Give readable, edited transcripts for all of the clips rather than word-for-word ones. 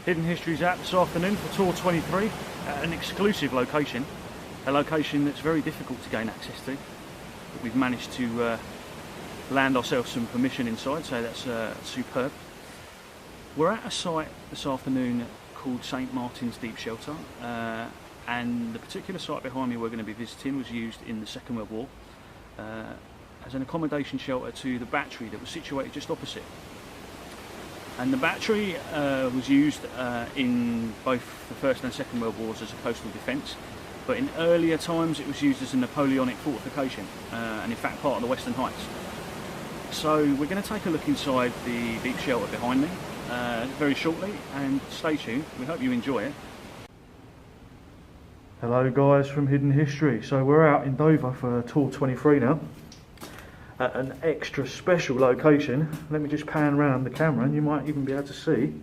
Hidden Histories out this afternoon for Tour 23 at an exclusive location, a location that's very difficult to gain access to, but we've managed to land ourselves some permission inside, so that's superb. We're at a site this afternoon called St Martin's Deep Shelter, and the particular site behind me we're going to be visiting was used in the Second World War as an accommodation shelter to the battery that was situated just opposite. And the battery was used in both the First and Second World Wars as a coastal defence, but in earlier times it was used as a Napoleonic fortification, and in fact part of the Western Heights. So we're going to take a look inside the deep shelter behind me very shortly, and stay tuned, we hope you enjoy it. Hello guys from Hidden History. So we're out in Dover for Tour 23 now, at an extra special location. Let me just pan around the camera and you might even be able to see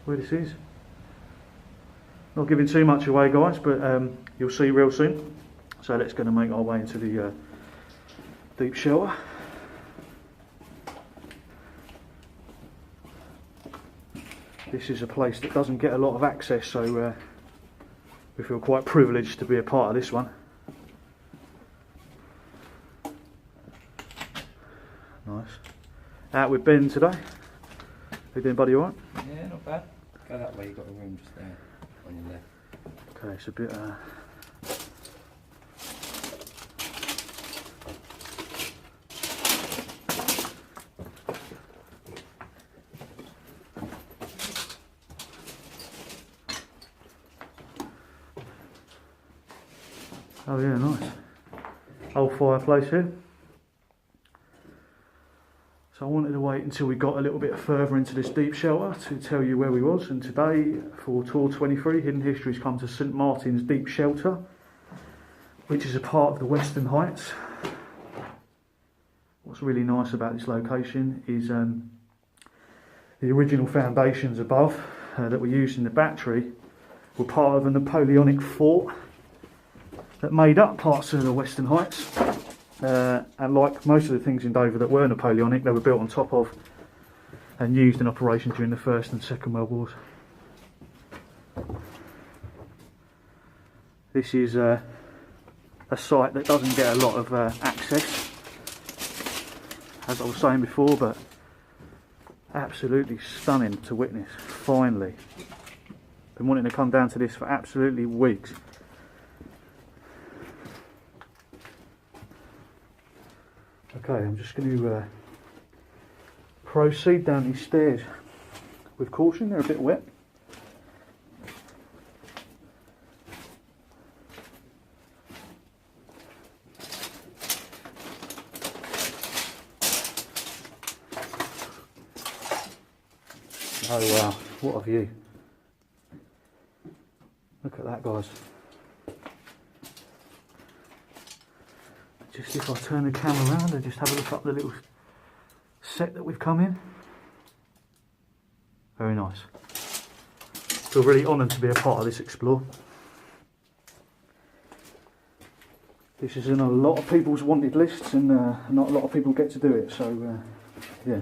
where this is. Not giving too much away guys, but you'll see real soon. So let's go and make our way into the deep shelter. This is a place that doesn't get a lot of access, so we feel quite privileged to be a part of this one. Nice. Out with Ben today. How you doing, buddy? Alright? Yeah, not bad. Go that way, you've got a room just there on your left. Okay, it's a bit oh yeah, nice. Old fireplace here. So I wanted to wait until we got a little bit further into this deep shelter to tell you where we was, and today for Tour 23 Hidden History's come to St Martin's Deep Shelter, which is a part of the Western Heights. What's really nice about this location is the original foundations above that were used in the battery were part of a Napoleonic fort that made up parts of the Western Heights. And like most of the things in Dover that were Napoleonic, they were built on top of and used in operation during the First and Second World Wars. This is a site that doesn't get a lot of access, as I was saying before, but absolutely stunning to witness, finally. Been wanting to come down to this for absolutely weeks. Okay, I'm just going to proceed down these stairs with caution. They're a bit wet. Oh wow, what a view. Look at that guys. Just if I turn the camera around and just have a look up the little set that we've come in. Very nice. Feel really honoured to be a part of this explore. This is in a lot of people's wanted lists, and not a lot of people get to do it, so yeah.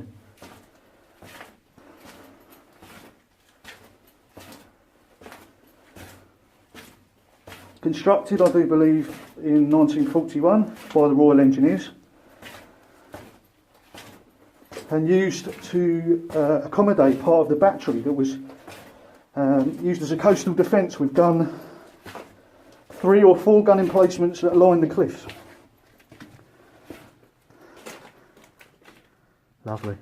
Constructed, I do believe, in 1941 by the Royal Engineers, and used to accommodate part of the battery that was used as a coastal defence, with 3 or 4 gun emplacements that line the cliffs. Lovely.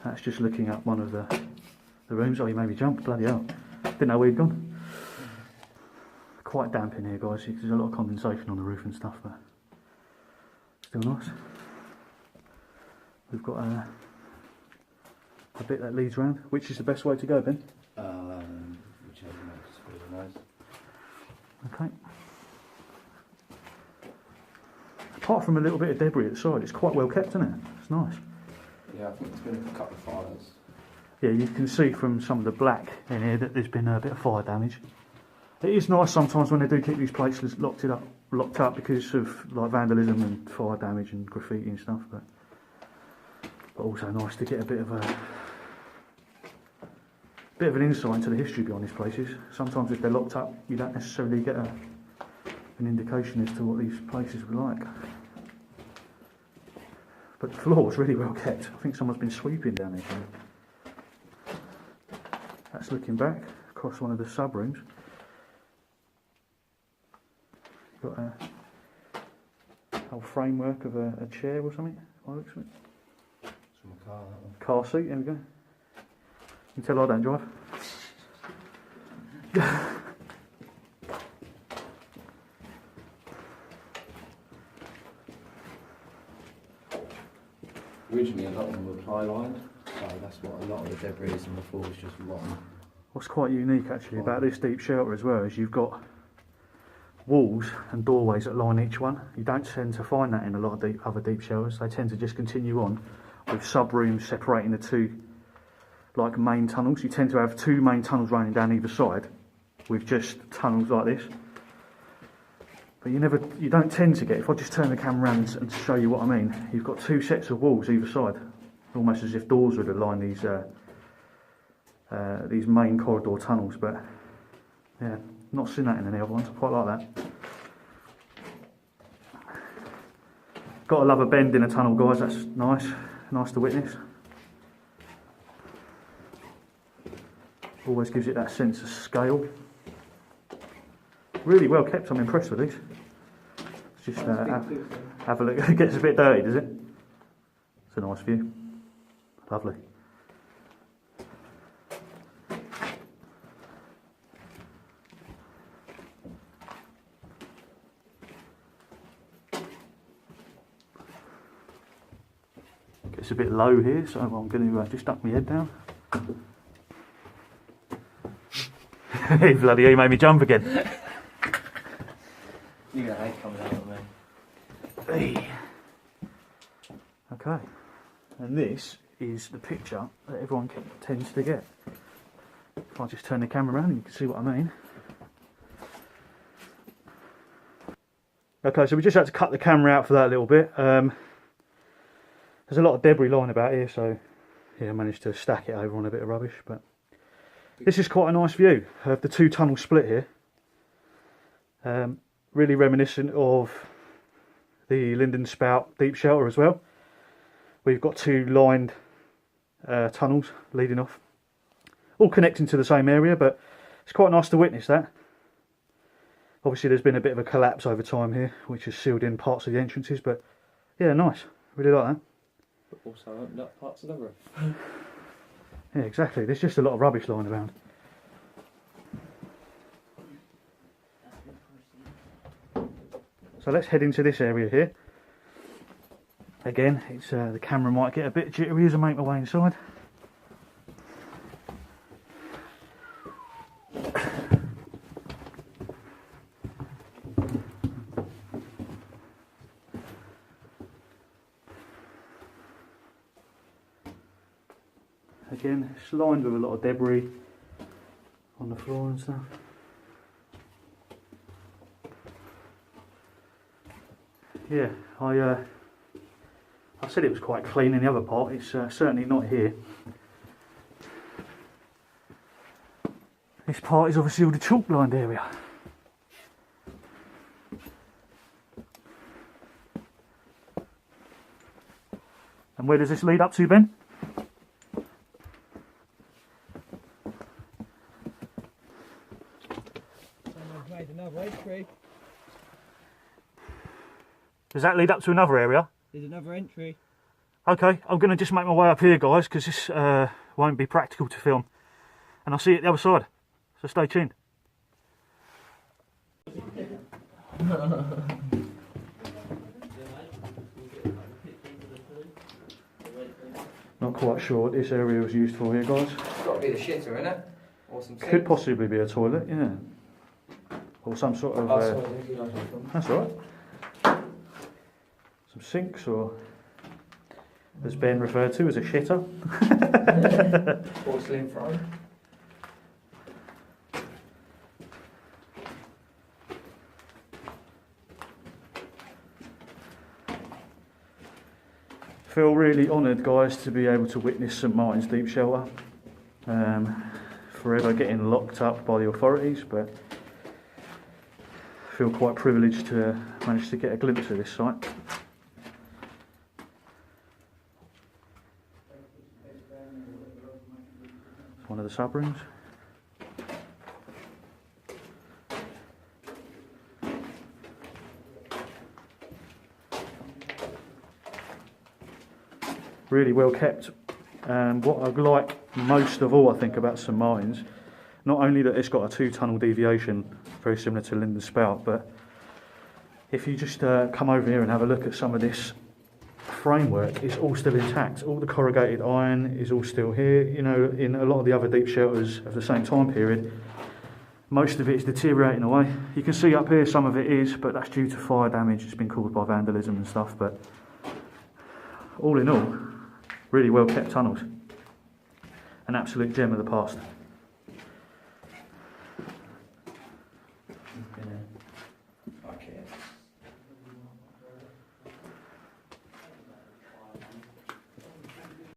That's just looking up one of the rooms. Oh, you made me jump, bloody hell. Didn't know where you'd gone. Quite damp in here guys, there's a lot of condensation on the roof and stuff, but still nice. We've got a bit that leads round. Which is the best way to go, Ben? Whichever makes it really nice. Okay. Apart from a little bit of debris at the side, it's quite well kept, isn't it? It's nice. Yeah, I think it's been a couple of fires. Yeah, you can see from some of the black in here that there's been a bit of fire damage. It is nice sometimes when they do keep these places locked locked up because of like vandalism and fire damage and graffiti and stuff, but also nice to get a bit of an insight into the history behind these places. Sometimes if they're locked up, you don't necessarily get an indication as to what these places were like. But the floor is really well kept. I think someone's been sweeping down there. That's looking back across one of the sub rooms. Got a whole framework of a chair or something. By the looks of it. It's from a car, that one. Car seat. There we go. You can tell I don't drive. Originally, a lot of them were ply lined, so that's what a lot of the debris is, and the floor was just rotten. What's quite unique actually about this deep shelter as well is you've got walls and doorways that line each one. You don't tend to find that in a lot of other deep shelters. They tend to just continue on with sub rooms separating the two like main tunnels. You tend to have two main tunnels running down either side with just tunnels like this. But you don't tend to get, if I just turn the camera around and show you what I mean, you've got two sets of walls either side, almost as if doors would align these main corridor tunnels. But yeah, not seen that in any other ones. I quite like that. Got to love a bend in a tunnel, guys. That's nice to witness. Always gives it that sense of scale. Really well kept. I'm impressed with these. Let's just have a look. It gets a bit dirty, does it? It's a nice view. Lovely. Gets a bit low here, so I'm going to just duck my head down. Bloody, he made me jump again. You got hate coming out of me. Hey. Okay, and this is the picture that everyone tends to get. If I just turn the camera around, you can see what I mean. Okay, so we just had to cut the camera out for that a little bit. There's a lot of debris lying about here, so yeah, I managed to stack it over on a bit of rubbish. But this is quite a nice view of the two tunnels split here. Really reminiscent of the Linden Spout deep shelter as well. We've got two lined tunnels leading off, all connecting to the same area, but it's quite nice to witness that. Obviously there's been a bit of a collapse over time here, which has sealed in parts of the entrances, but yeah, nice. Really like that. But also opened up parts of the roof. Yeah, exactly. There's just a lot of rubbish lying around. So let's head into this area here. Again, it's the camera might get a bit jittery as I make my way inside. Again, it's lined with a lot of debris on the floor and stuff. Yeah, I said it was quite clean in the other part. It's certainly not here. This part is obviously all the chalk lined area. And where does this lead up to, Ben? Someone's made another entry. Does that lead up to another area? There's another entry. Okay, I'm going to just make my way up here, guys, because this won't be practical to film. And I'll see you at the other side, so stay tuned. Not quite sure what this area was used for here, guys. It's got to be the shitter, innit? Or some Could possibly be a toilet, yeah. Or some sort of... that's all right. Some sinks, or as Ben referred to as a shitter. Porcelain throne. Feel really honoured, guys, to be able to witness St Martin's Deep Shelter. Forever getting locked up by the authorities, but feel quite privileged to manage to get a glimpse of this site. It's one of the sub-rooms. Really well kept, and what I like most of all, I think, about St Martin's, not only that it's got a 2-tunnel deviation very similar to Linden Spout, but if you just come over here and have a look at some of this framework, it's all still intact. All the corrugated iron is all still here. You know, in a lot of the other deep shelters of the same time period, most of it is deteriorating away. You can see up here some of it is, but that's due to fire damage. It's been caused by vandalism and stuff, but all in all, really well kept tunnels. An absolute gem of the past. Okay.